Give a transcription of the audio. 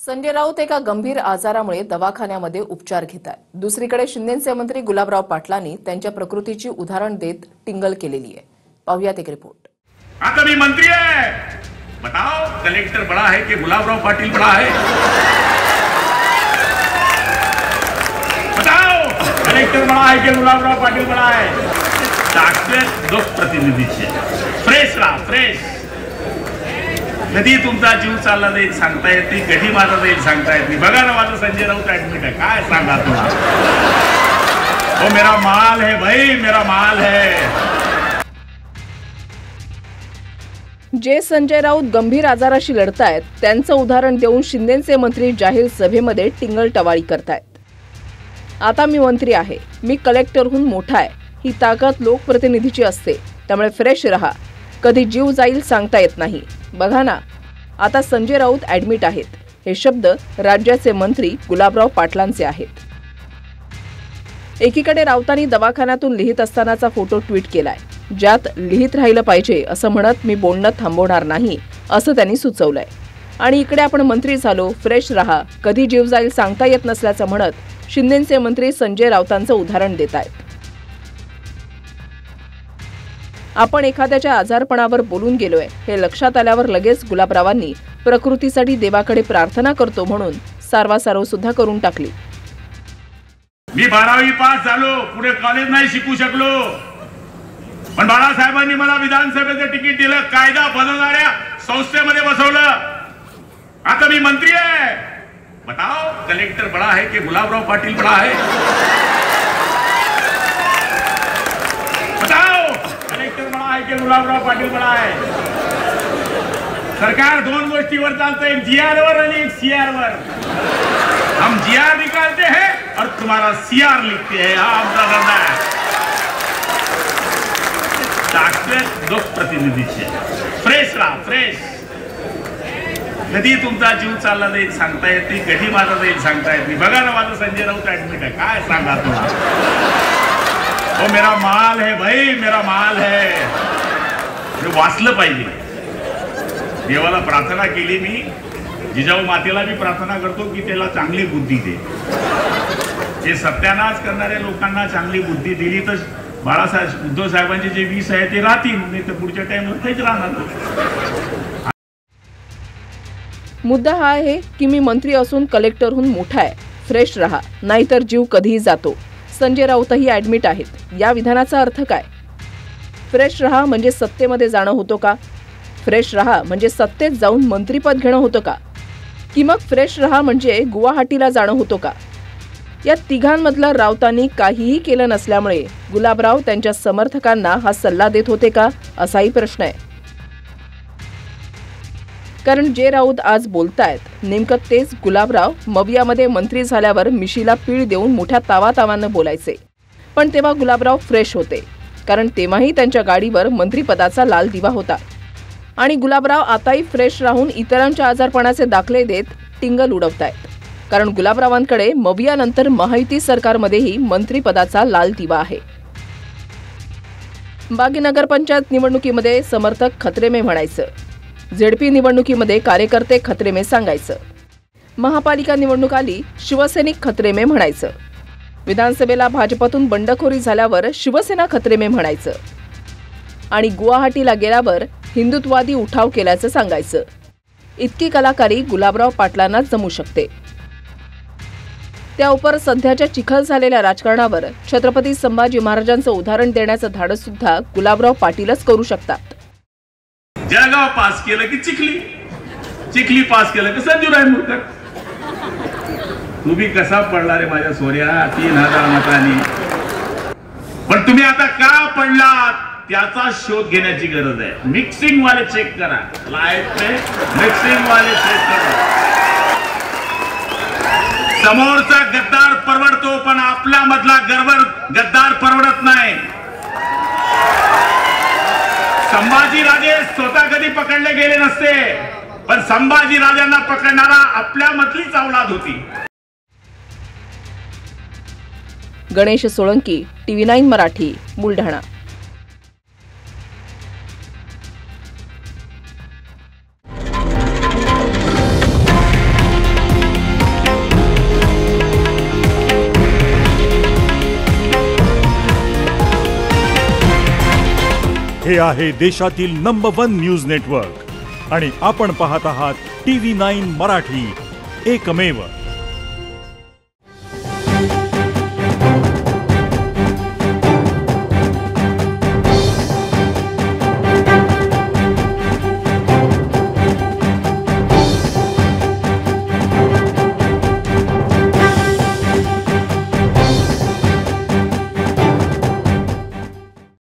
संजय राऊत एका गंभीर आजारामुळे दवाखान्यामध्ये उपचार घेतात। दुसरीकडे शिंदेचे मंत्री गुलाबराव पाटलांनी त्यांच्या प्रकृतीची उदाहरण देत टिंगल केलेली आहे। पाहूयात एक रिपोर्ट। आता मी मंत्री है, बताओ कलेक्टर बड़ा है कि गुलाबराव पाटिल बड़ा है? बताओ कलेक्टर बड़ा है कि गुलाबराव पाटिल बड़ा है? ताकद लोकप्रतिनिधीची फ्रेश राहा, फ्रेश। कधी तुमचा जीव चालला जाईल सांगता येत नाही, कधी माझा जाईल सांगता येत नाही। बघा ना माझा संजय राऊत ऍडमिट आहे, काय सांगा तुला? वो मेरा माल है भाई, मेरा माल है। जे संजय राऊत गंभीर आजाराशी लढतायत त्यांचं उदाहरण देऊन शिंदेचे मंत्री जाहीर सभेमध्ये टिंगल टवाळी करतायत। आता मी मंत्री आहे, मी कलेक्टरहून मोठा आहे, ही ताकद लोकप्रतिनिधीची असते, त्यामुळे फ्रेश रहा, कधी जीव जाईल सांगता येत नाही। बघा ना आता संजय राऊत ऍडमिट आहेत, हे शब्द राज्याचे मंत्री गुलाबराव पाटलांचे आहेत। एकीकडे राऊतांनी दवाखान्यातून लिहित असतानाचा फोटो ट्विट केलाय, ज्यात लिहित राहिलं पाहिजे असं म्हणत मी बोलणं थांबवणार नाही असं त्यांनी सुचवलंय। आणि इकडे आपण मंत्री झालो, फ्रेश रहा, कधी जीव जाईल सांगता येत नसल्याचं म्हणत शिंदेचे मंत्री संजय राऊतांचं उदाहरण देत आहेत। आपण एखाद्याच्या आजारपणावर बोलून गेलोय हे लक्षात आल्यावर लगेच गुलाबरावांनी प्रकृतीसाठी देवाकडे प्रार्थना करतो म्हणून सारवासारव सुद्धा करून टाकली। मी 12वी पास झालो, पुढे कॉलेज नाही शिकू शकलो, पण बाळासाहेबांनी मला विधानसभेचं तिकीट दिलं, कायदा बनवणाऱ्या संस्थेमध्ये बसवलं। आता मी मंत्री आहे, बताओ कलेक्टर बड़ा है कि गुलाबराव पाटिल बड़ा है? बताओ कलेक्टर बड़ा है कि गुलाबराव पाटिल बड़ा है? सरकार दोन गोष्टीवर चालतं, एक जीआर वर आणि एक सीआर वर। हम जीआर निकालते हैं और तुम्हारा सीआर लिखते हैं, आमचा धंदा है। ताकद लोकप्रतिनिधीची फ्रेश राहा, फ्रेश। कधी तुमचा जीव चालला जाईल सांगता येत नाही, कधी माझा जाईल सांगता येत नाही। बघा ना माझा संजय राऊत ऍडमिट आहे, काय सांगा तुला? वो मेरा माल है भाई, मेरा माल है। हे वाचलं पाहिजे। देवाला प्रार्थना केली मी, जिजाऊ मातेला मी प्रार्थना करतो की त्याला चांगली बुद्धी दे। जे सत्यानाश करणाऱ्या लोकांना चांगली बुद्धी दिली तर बाळासाहेब उद्धव साहेबांचे जे 20 आहे ते राहतील, नाही तर पुढच्या टाइमवर तेच राहणार। मुद्दा हा आहे की मी मंत्री असून कलेक्टरहून मोठा आहे, फ्रेश रहा, नाहीतर जीव कधीही जातो। संजय राऊतही ऍडमिट आहेत, या विधानाचा अर्थ काय? फ्रेश रहा म्हणजे सत्तेमध्ये जाणं होतो का? फ्रेश रहा म्हणजे सत्तेत जाऊन मंत्रीपद घेणं होतं का? की मग फ्रेश रहा म्हणजे गुवाहाटीला जाणं होतो का? या तिघांमधलं राऊतांनी काहीही केलं नसल्यामुळे गुलाबराव त्यांच्या समर्थकांना हा सल्ला देत होते का, असाही प्रश्न आहे। कारण जे राऊत आज बोलतायत नेमकं तेच गुलाबराव मवियामध्ये मंत्री झाल्यावर मिशीला पीळ देऊन मोठ्या तावातावानं बोलायचे, पण तेव्हा गुलाबराव फ्रेश होते, कारण तेव्हाही त्यांच्या गाडीवर मंत्रीपदाचा लाल दिवा होता। आणि गुलाबराव आताही फ्रेश राहून इतरांच्या आजारपणाचे दाखले देत टिंगल उडवतायत, कारण गुलाबरावांकडे मवियानंतर महायुती सरकारमध्येही मंत्रीपदाचा लाल दिवा आहे। बागी नगरपंचायत निवडणुकीमध्ये समर्थक खतरे में म्हणायचं, झेडपी निवडणुकीमध्ये कार्यकर्ते खतरे में सांगायचं, महापालिका निवडणूक आली शिवसैनिक खतरे में म्हणायचं, विधानसभेला भाजपतून बंडखोरी झाल्यावर शिवसेना खतरे में म्हणायचं, आणि गुवाहाटीला गेल्यावर हिंदुत्ववादी उठाव केल्याचं सांगायचं। इतकी कलाकारी गुलाबराव पाटलांना जमू शकते। त्याउपर सध्याच्या चिखल झालेल्या राजकारणावर छत्रपती संभाजी महाराजांचं उदाहरण देण्याचं धाडस सुद्धा गुलाबराव पाटीलच करू शकतात। जळगाव पास केलं की चिखली, चिखली पास केलं की संजू रायमुरकर। तू भी कसा पडला रे माझ्या सोर्या 3000 मतांनी, पण तुम्ही आता का पडलात त्याचा शोध घेण्याची गरज आहे। मिक्सिंग वाले चेक करा, लाईव्ह पे मिक्सिंग वाले चेक करा। समोरचा गद्दार परवडतो, पण आपला मधला गद्दार परवडत नाही। संभाजी राजे स्वतः कधी पकडले गेले नसते, पण संभाजी राजांना पकडणारा आपल्या मधलीच औलाद होती। गणेश सोळंकी, TV9 मराठी, बुलढाणा। हे आहे देशातील नंबर 1 न्यूज नेटवर्क आणि आपण पाहत आहात TV9 मराठी, एकमेव.